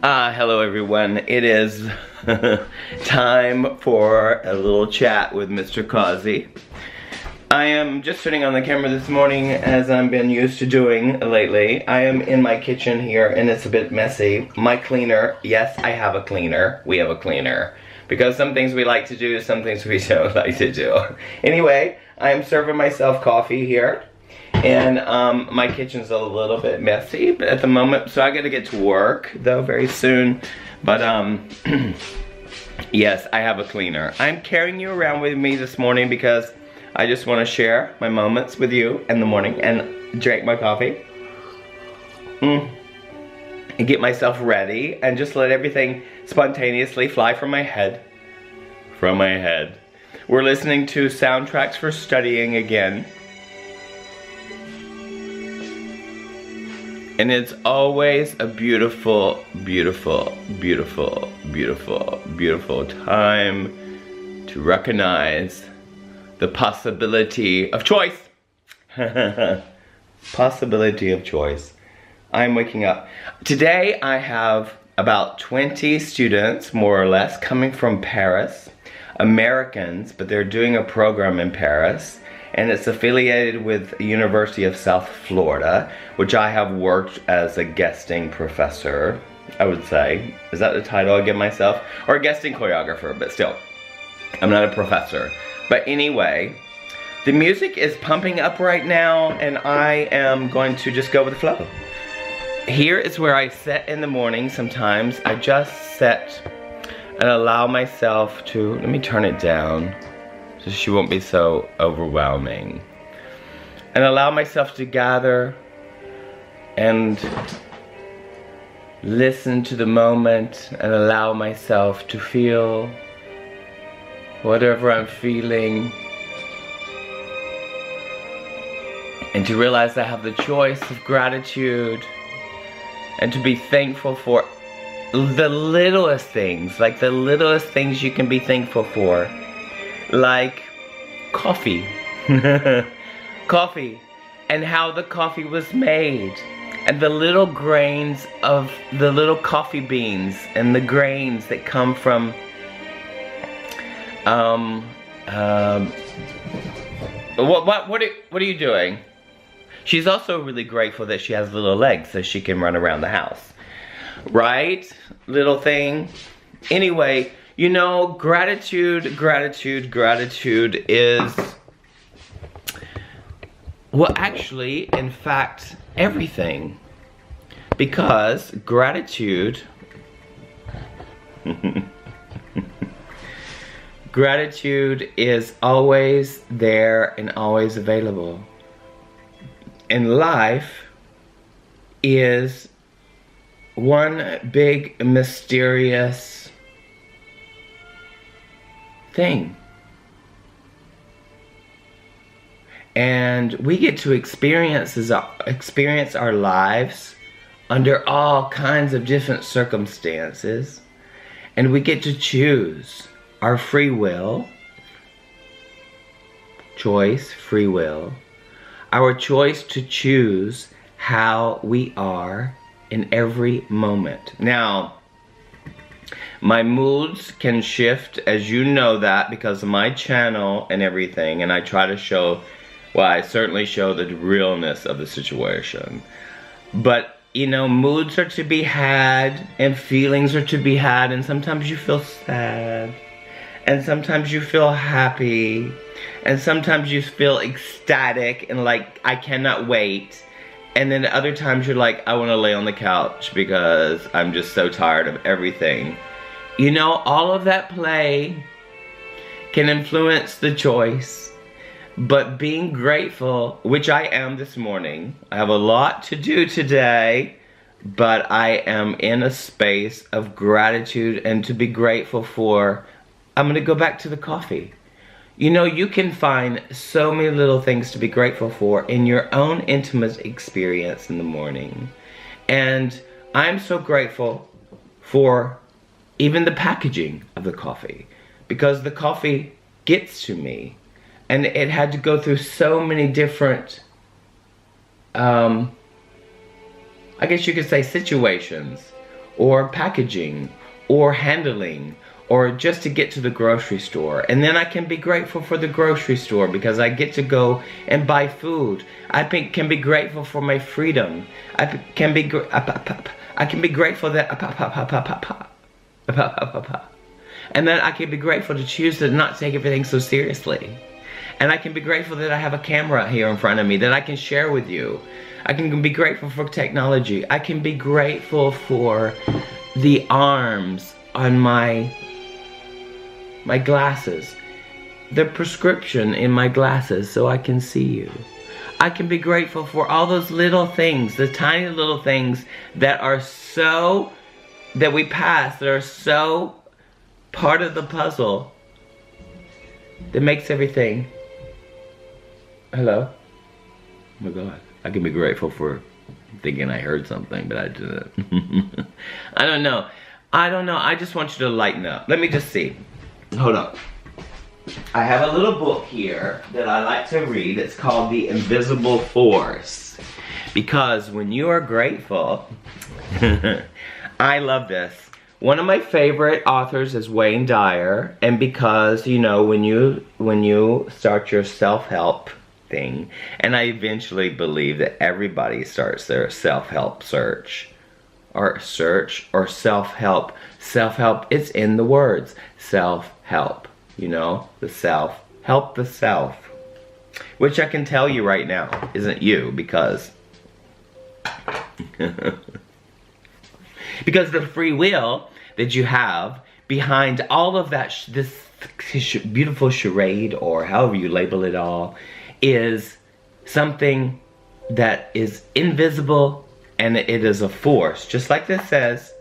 Hello everyone. It is time for a little chat with Mr. Causey. I am just sitting on the camera this morning as I've been used to doing lately. I am in my kitchen here and it's a bit messy. My cleaner, yes, I have a cleaner. We have a cleaner. Because some things we like to do, some things we don't like to do. Anyway, I am serving myself coffee here. And my kitchen's a little bit messy at the moment, so I gotta get to work though very soon. But yes, I have a cleaner. I'm carrying you around with me this morning because I just want to share my moments with you in the morning and drink my coffee. And get myself ready and just let everything spontaneously fly from my head. From my head. We're listening to soundtracks for studying again. And it's always a beautiful, beautiful, beautiful, beautiful, beautiful time to recognize the possibility of choice. Possibility of choice. I'm waking up. Today I have about 20 students, more or less, coming from Paris. Americans, but they're doing a program in Paris. And it's affiliated with the University of South Florida, which I have worked as a guesting professor, I would say. Is that the title I give myself? Or a guesting choreographer, but still, I'm not a professor. But anyway, the music is pumping up right now, and I am going to just go with the flow. Here is where I sit in the morning sometimes. I just sit and allow myself to, let me turn it down, so she won't be so overwhelming. And allow myself to gather and listen to the moment and allow myself to feel whatever I'm feeling. And to realize I have the choice of gratitude and to be thankful for the littlest things, like the littlest things you can be thankful for. Like coffee. Coffee. And how the coffee was made. And the little grains of the little coffee beans. And the grains that come from what are you doing? She's also really grateful that she has little legs so she can run around the house. Right? Little thing. Anyway, you know, gratitude is, well, actually, in fact, everything. Because gratitude, gratitude is always there and always available. And life is one big mysterious thing. And we get to experience our lives under all kinds of different circumstances. And we get to choose our free will, choice, free will, our choice to choose how we are in every moment. Now, my moods can shift, as you know that, because of my channel and everything, and I try to show, well, I certainly show the realness of the situation. But, you know, moods are to be had, and feelings are to be had, and sometimes you feel sad, and sometimes you feel happy, and sometimes you feel ecstatic, and like, I cannot wait. And then other times you're like, I want to lay on the couch because I'm just so tired of everything. You know, all of that play can influence the choice. But being grateful, which I am this morning, I have a lot to do today, but I am in a space of gratitude and to be grateful for. I'm going to go back to the coffee. You know, you can find so many little things to be grateful for in your own intimate experience in the morning. And I'm so grateful for even the packaging of the coffee, because the coffee gets to me. And it had to go through so many different, I guess you could say, situations or packaging or handling, or just to get to the grocery store. And then I can be grateful for the grocery store because I get to go and buy food. I can be grateful for my freedom. I can be grateful that and then I can be grateful to choose to not take everything so seriously. And I can be grateful that I have a camera here in front of me that I can share with you. I can be grateful for technology. I can be grateful for the arms on my glasses. The prescription in my glasses so I can see you. I can be grateful for all those little things, the tiny little things that are so, that we pass, that are so part of the puzzle that makes everything. Hello? Oh my God. I can be grateful for thinking I heard something, but I didn't. I don't know. I just want you to lighten up. Let me just see. Hold up. I have a little book here that I like to read. It's called The Invisible Force. Because when you are grateful, I love this. One of my favorite authors is Wayne Dyer, and because, you know, when you start your self-help thing, and I eventually believe that everybody starts their self-help search or self-help. Self-help, it's in the words. Self-help, you know, the self. Help the self. Which I can tell you right now isn't you, because because the free will that you have behind all of that, this beautiful charade, or however you label it all, is something that is invisible, and it is a force, just like this says.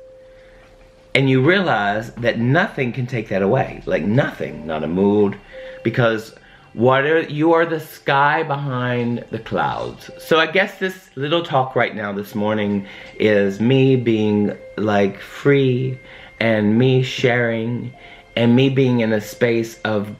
And you realize that nothing can take that away. Like nothing, not a mood, because you are the sky behind the clouds. So I guess this little talk right now this morning is me being like free, and me sharing, and me being in a space of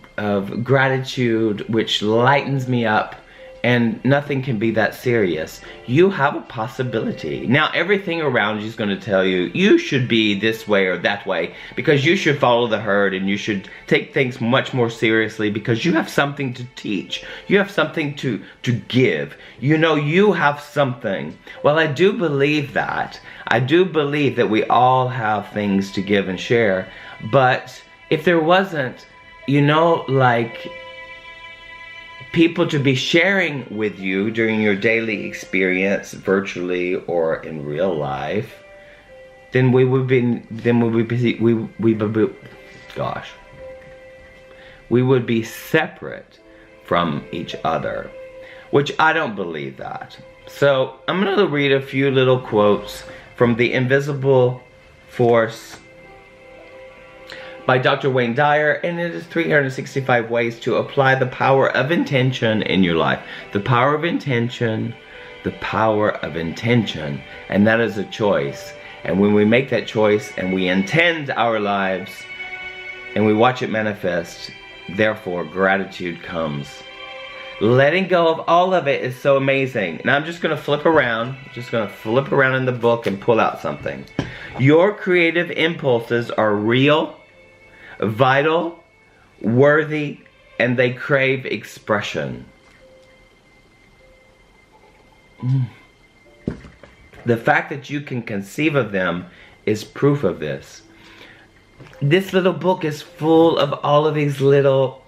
gratitude, which lightens me up, and nothing can be that serious. You have a possibility. Now everything around you is going to tell you, you should be this way or that way, because you should follow the herd, and you should take things much more seriously, because you have something to teach. You have something to give. You know, you have something. Well, I do believe that. I do believe that we all have things to give and share, but if there wasn't, you know, like people to be sharing with you during your daily experience, virtually or in real life, then we would be separate from each other, which I don't believe that. So I'm gonna read a few little quotes from The Invisible Force by Dr. Wayne Dyer, and it is 365 ways to apply the power of intention in your life. The power of intention, the power of intention, and that is a choice. And when we make that choice and we intend our lives and we watch it manifest, therefore gratitude comes. Letting go of all of it is so amazing. Now I'm just gonna flip around, in the book and pull out something. Your creative impulses are real, vital, worthy, and they crave expression. The fact that you can conceive of them is proof of this. This little book is full of all of these little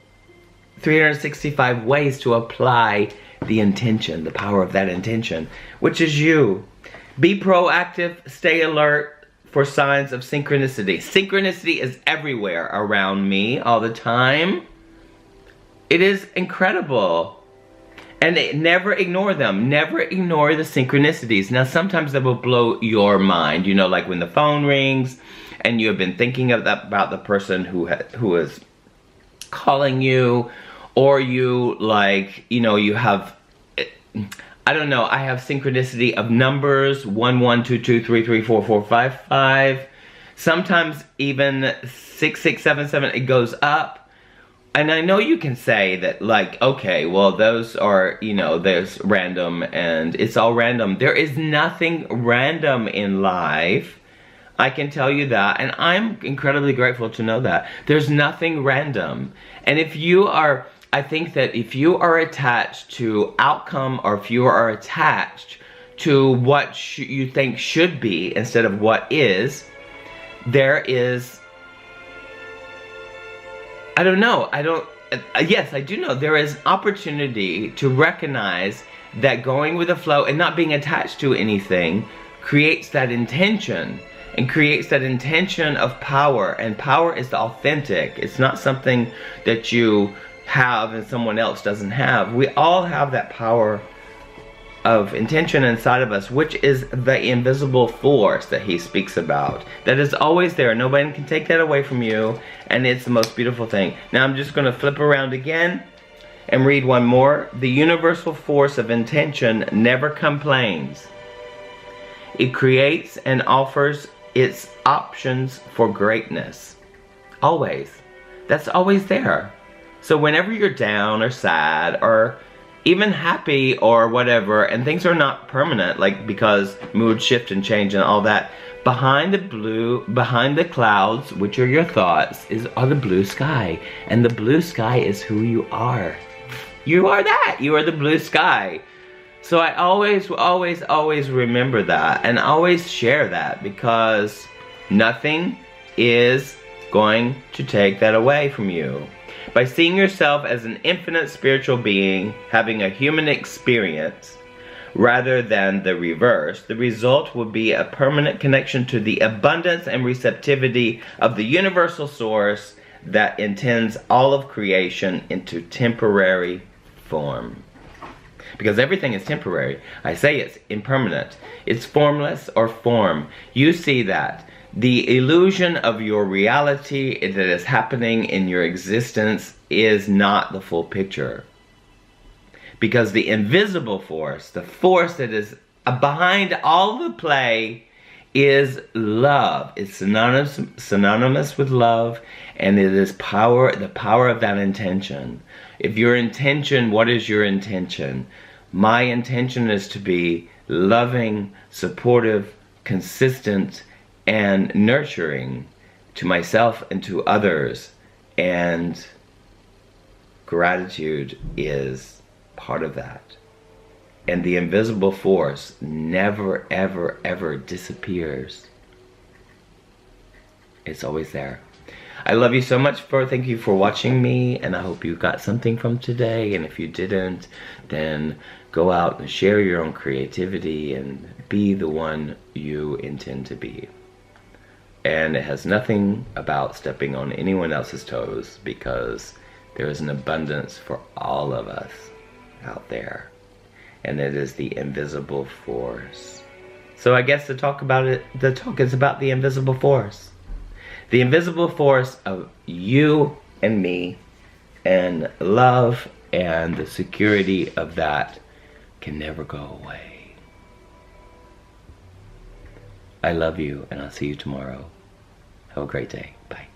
365 ways to apply the intention, the power of that intention, which is you. Be proactive, stay alert for signs of synchronicity. Synchronicity is everywhere around me all the time. It is incredible. And never ignore them. Never ignore the synchronicities. Now sometimes they will blow your mind. You know, like when the phone rings and you have been thinking about the person who is calling you, or you, like, you know, you have, I don't know, I have synchronicity of numbers, 1 1 2 2 3 3 4 4 5 5. Sometimes even 6 6 7 7. It goes up. And I know you can say that, like, okay, well, those are, you know, there's random and it's all random. There is nothing random in life. I can tell you that, and I'm incredibly grateful to know that. There's nothing random. And if you are, I think that if you are attached to outcome, or if you are attached to what you think should be instead of what is, there is, I don't know, yes, I do know there is opportunity to recognize that going with the flow and not being attached to anything creates that intention, and creates that intention of power. And power is the authentic. It's not something that you have and someone else doesn't have. We all have that power of intention inside of us, which is the invisible force that he speaks about. That is always there. Nobody can take that away from you, and it's the most beautiful thing. Now I'm just going to flip around again and read one more. The universal force of intention never complains. It creates and offers its options for greatness. Always. That's always there. So whenever you're down or sad or even happy or whatever, and things are not permanent, like because moods shift and change and all that, behind the clouds, which are your thoughts, are the blue sky. And the blue sky is who you are. You are that. You are the blue sky. So I always remember that, and always share that, because nothing is going to take that away from you. By seeing yourself as an infinite spiritual being having a human experience rather than the reverse, the result will be a permanent connection to the abundance and receptivity of the universal source that intends all of creation into temporary form. Because everything is temporary. I say it's impermanent. It's formless or form. You see that. The illusion of your reality that is happening in your existence is not the full picture. Because the invisible force, the force that is behind all the play, is love. It's synonymous with love, and it is power, the power of that intention. If your intention, what is your intention? My intention is to be loving, supportive, consistent, and nurturing to myself and to others. And gratitude is part of that. And the invisible force never, ever, ever disappears. It's always there. I love you so much. Thank you for watching me, and I hope you got something from today. And if you didn't, then go out and share your own creativity and be the one you intend to be. And it has nothing about stepping on anyone else's toes, because there is an abundance for all of us out there. And it is the invisible force. So I guess the talk is about the invisible force. The invisible force of you and me, and love, and the security of that can never go away. I love you, and I'll see you tomorrow. Have a great day. Bye.